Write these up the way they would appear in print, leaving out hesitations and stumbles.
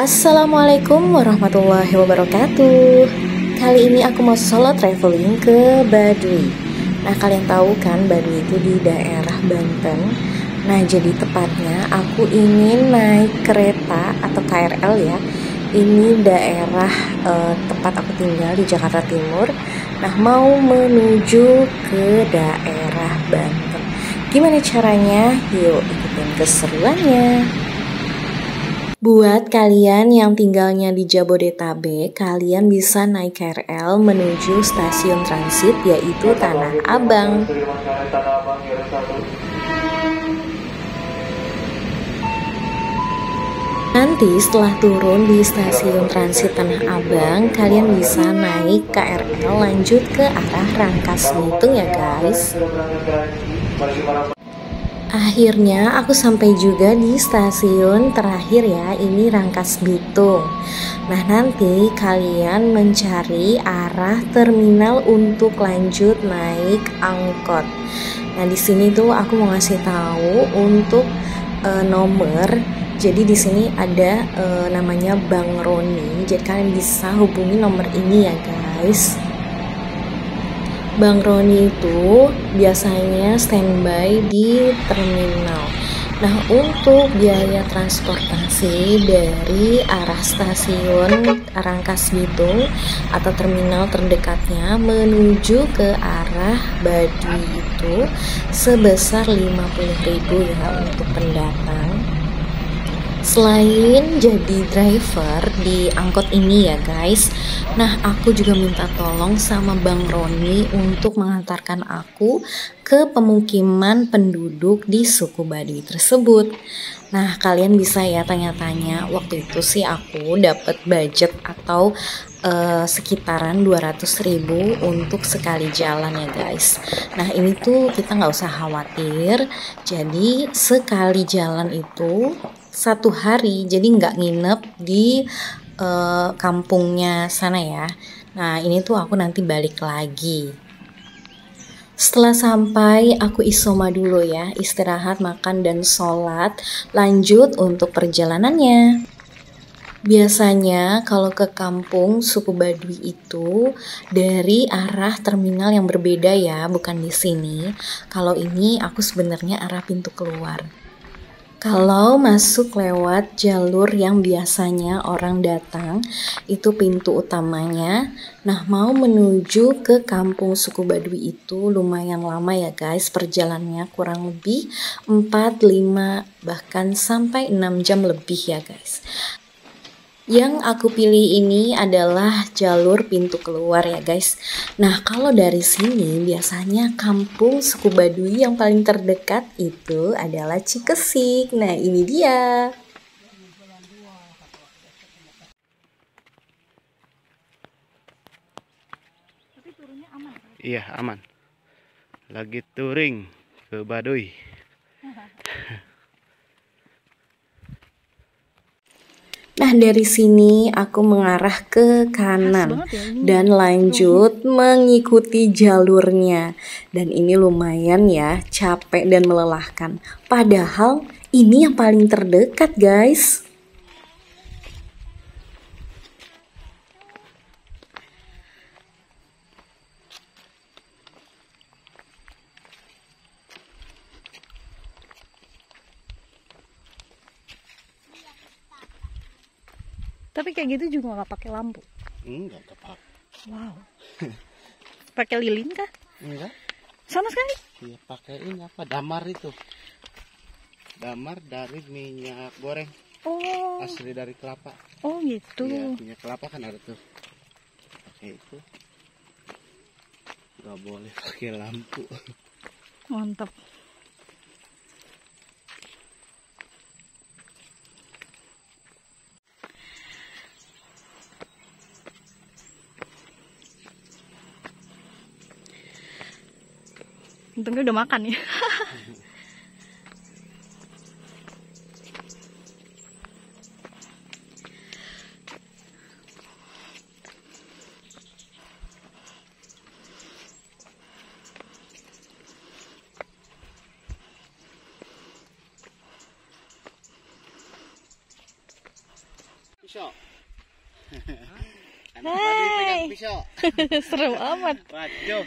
Assalamualaikum warahmatullahi wabarakatuh. Kali ini aku mau solo traveling ke Baduy. Nah, kalian tahu kan Baduy itu di daerah Banten. Nah, jadi tepatnya aku ingin naik kereta atau KRL ya. Ini daerah tempat aku tinggal di Jakarta Timur. Nah, mau menuju ke daerah Banten. Gimana caranya? Yuk ikutin keseruannya. Buat kalian yang tinggalnya di Jabodetabek, kalian bisa naik KRL menuju stasiun transit yaitu Tanah Abang. Nanti setelah turun di stasiun transit Tanah Abang, kalian bisa naik KRL lanjut ke arah Rangkas Bitung ya guys. Akhirnya aku sampai juga di stasiun terakhir ya, ini Rangkas Bitung. Nah, nanti kalian mencari arah terminal untuk lanjut naik angkot. Nah, di sini tuh aku mau ngasih tahu untuk nomor. Jadi di sini ada namanya Bang Roni. Jadi kalian bisa hubungi nomor ini ya guys. Bang Roni itu biasanya standby di terminal. Nah, untuk biaya transportasi dari arah stasiun Rangkas Bitung atau terminal terdekatnya menuju ke arah Baduy itu sebesar 50.000 ya untuk pendatang. Selain jadi driver di angkot ini ya guys, nah aku juga minta tolong sama Bang Roni untuk mengantarkan aku ke pemukiman penduduk di suku Baduy tersebut. Nah, kalian bisa ya tanya-tanya, waktu itu sih aku dapat budget atau sekitaran 200.000 untuk sekali jalan ya guys. Nah, ini tuh kita nggak usah khawatir, jadi sekali jalan itu 1 hari, jadi nggak nginep di kampungnya sana ya. Nah, ini tuh aku nanti balik lagi. Setelah sampai, aku isoma dulu ya, istirahat, makan, dan sholat, lanjut untuk perjalanannya. Biasanya kalau ke kampung suku Baduy itu dari arah terminal yang berbeda ya, bukan di sini. Kalau ini aku sebenarnya arah pintu keluar. Kalau masuk lewat jalur yang biasanya orang datang, itu pintu utamanya. Nah, mau menuju ke kampung suku Baduy itu lumayan lama ya guys, perjalanannya kurang lebih 4, 5, bahkan sampai 6 jam lebih ya guys. Yang aku pilih ini adalah jalur pintu keluar ya guys. Nah, kalau dari sini biasanya kampung suku Baduy yang paling terdekat itu adalah Cikesik. Nah, ini dia. Iya, aman. Lagi touring ke Baduy. Nah, dari sini aku mengarah ke kanan dan lanjut mengikuti jalurnya. Dan ini lumayan ya, capek dan melelahkan. Padahal ini yang paling terdekat, guys. Tapi kayak gitu juga nggak pakai lampu? Enggak tepat. Wow. Pakai lilin kah? Enggak. Sama sekali? Iya, pakai ini apa? Damar itu. Damar dari minyak goreng. Oh. Asli dari kelapa. Oh gitu. Iya, minyak kelapa kan ada tuh. Pakai itu. Nggak boleh pakai lampu. Mantap. Untungnya udah makan ya. pisau. Anak Baduy pegang pisau. Seru amat. Waduh.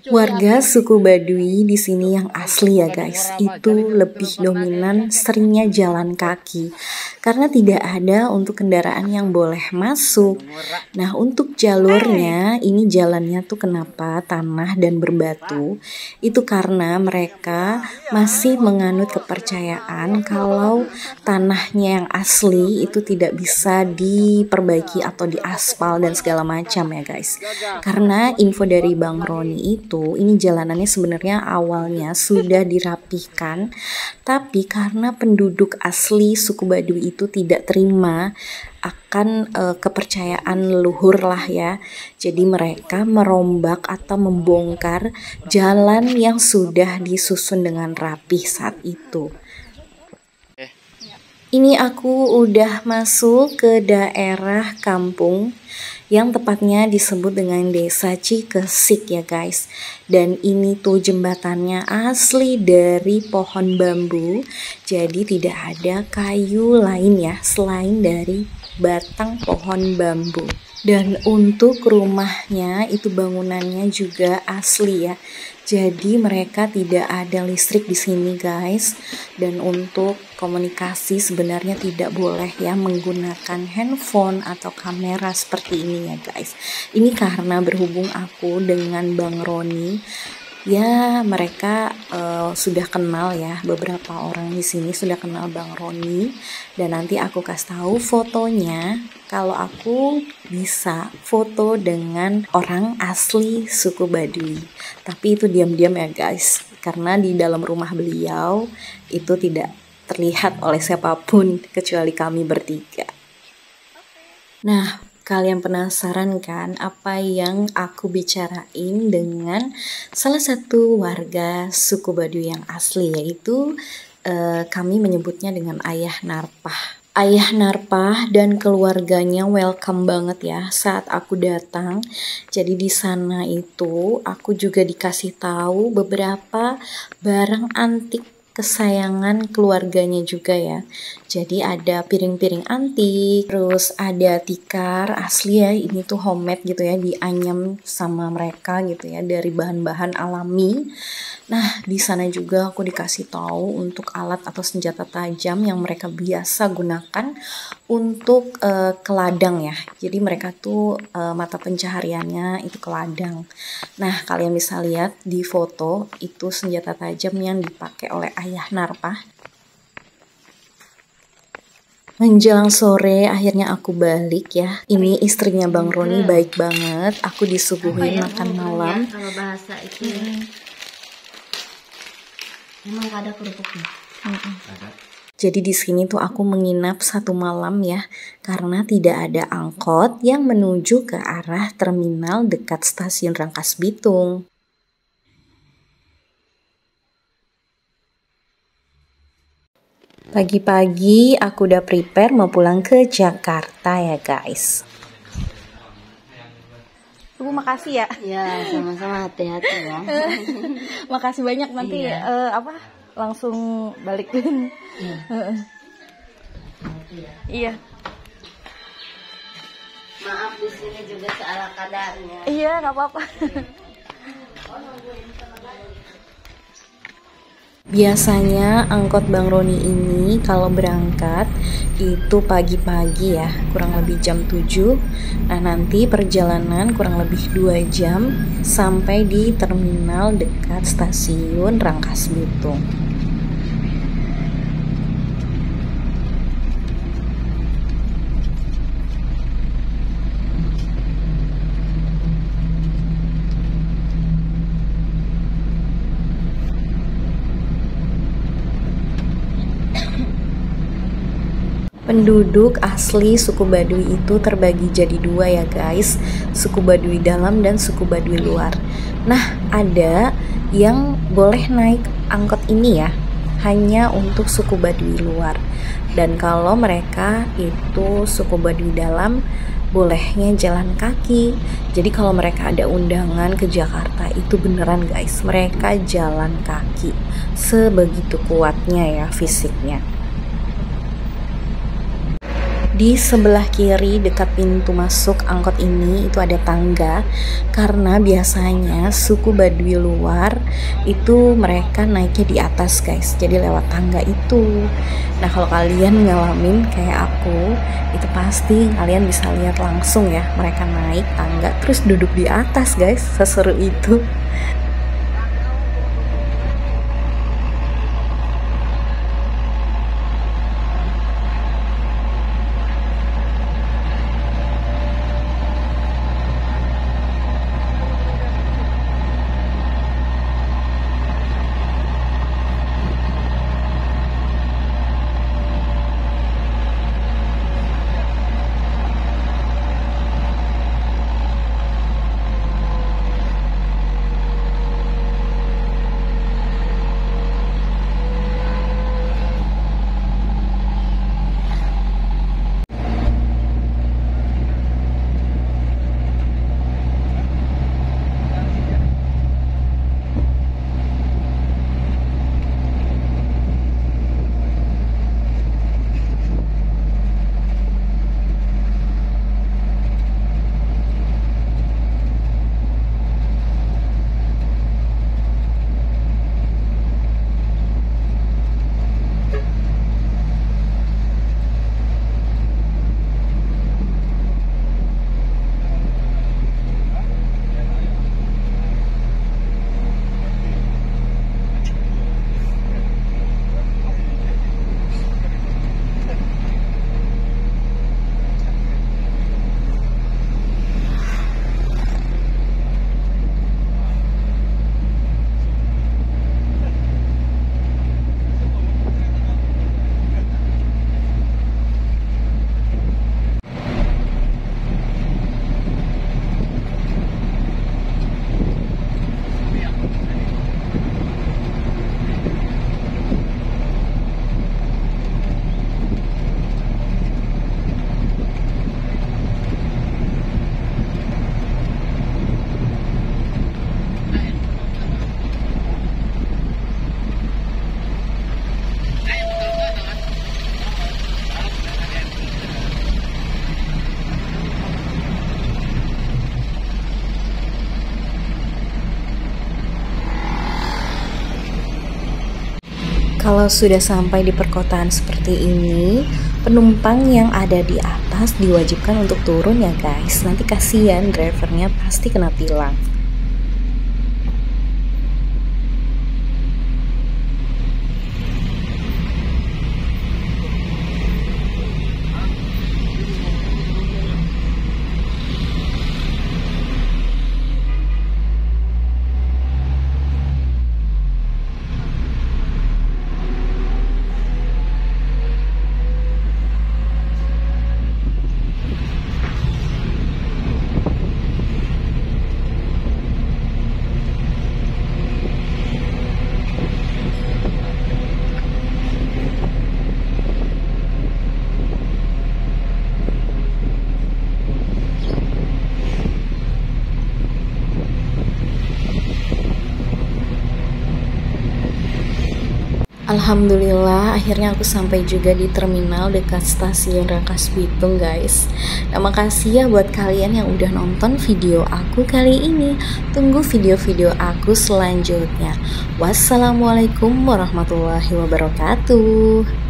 Warga suku Baduy di sini yang asli ya guys, itu lebih dominan seringnya jalan kaki karena tidak ada untuk kendaraan yang boleh masuk. Nah, untuk jalurnya ini jalannya tuh kenapa tanah dan berbatu? Itu karena mereka masih menganut kepercayaan kalau tanahnya yang asli itu tidak bisa diperbaiki atau diaspal dan segala macam ya guys. Karena info dari Bang Roni ini jalanannya sebenarnya awalnya sudah dirapihkan, tapi karena penduduk asli suku Baduy itu tidak terima akan kepercayaan leluhur lah ya, jadi mereka merombak atau membongkar jalan yang sudah disusun dengan rapih saat itu. Ini aku udah masuk ke daerah kampung yang tepatnya disebut dengan Desa Cikesik ya guys. Dan ini tuh jembatannya asli dari pohon bambu. Jadi tidak ada kayu lain ya selain dari batang pohon bambu. Dan untuk rumahnya itu bangunannya juga asli ya. Jadi mereka tidak ada listrik di sini guys. Dan untuk komunikasi sebenarnya tidak boleh ya menggunakan handphone atau kamera seperti ini ya guys. Ini karena berhubung aku dengan Bang Roni, ya mereka sudah kenal ya, beberapa orang di sini sudah kenal Bang Roni, dan nanti aku kasih tahu fotonya kalau aku bisa foto dengan orang asli suku Baduy. Tapi itu diam-diam ya guys, karena di dalam rumah beliau itu tidak terlihat oleh siapapun kecuali kami bertiga. Nah, kalian penasaran kan apa yang aku bicarain dengan salah satu warga suku Baduy yang asli, yaitu kami menyebutnya dengan Ayah Narpah. Ayah Narpah dan keluarganya welcome banget ya saat aku datang. Jadi di sana itu aku juga dikasih tahu beberapa barang antik kesayangan keluarganya juga ya. Jadi ada piring-piring antik, terus ada tikar asli ya, ini tuh homemade gitu ya, dianyam sama mereka gitu ya dari bahan-bahan alami. Nah, di sana juga aku dikasih tahu untuk alat atau senjata tajam yang mereka biasa gunakan untuk ke ladang ya. Jadi mereka tuh mata pencahariannya itu ke ladang. Nah, kalian bisa lihat di foto itu senjata tajam yang dipakai oleh Ayah Narpah. Menjelang sore akhirnya aku balik ya. Ini istrinya Bang Roni baik banget. Aku disuguhin makan malam. Kalau bahasa itu memang ada kerupuknya. Jadi di sini tuh aku menginap 1 malam ya, karena tidak ada angkot yang menuju ke arah terminal dekat stasiun Rangkas Bitung. Pagi-pagi aku udah prepare mau pulang ke Jakarta ya guys. Ibu makasih ya. Ya, sama-sama, hati-hati ya. Makasih banyak, nanti langsung balikin. Iya. Maaf di sini juga salah kadarnya. Iya, nggak apa-apa. Biasanya angkot Bang Roni ini kalau berangkat itu pagi-pagi ya, kurang lebih jam 7. Nah, nanti perjalanan kurang lebih 2 jam sampai di terminal dekat stasiun Rangkas Bitung. Penduduk asli suku Baduy itu terbagi jadi 2 ya guys, suku Baduy dalam dan suku Baduy luar. Nah, ada yang boleh naik angkot ini ya, hanya untuk suku Baduy luar. Dan kalau mereka itu suku Baduy dalam, bolehnya jalan kaki. Jadi kalau mereka ada undangan ke Jakarta itu beneran guys, mereka jalan kaki. Sebegitu kuatnya ya fisiknya. Di sebelah kiri dekat pintu masuk angkot ini itu ada tangga, karena biasanya suku Baduy luar itu mereka naiknya di atas guys, jadi lewat tangga itu. Nah kalau kalian ngalamin kayak aku, itu pasti kalian bisa lihat langsung ya, mereka naik tangga terus duduk di atas guys, seseru itu. Kalau sudah sampai di perkotaan seperti ini, penumpang yang ada di atas diwajibkan untuk turun ya guys. Nanti kasihan drivernya, pasti kena tilang. Alhamdulillah akhirnya aku sampai juga di terminal dekat stasiun Rangkas Bitung guys. Nah makasih ya buat kalian yang udah nonton video aku kali ini. Tunggu video-video aku selanjutnya. Wassalamualaikum warahmatullahi wabarakatuh.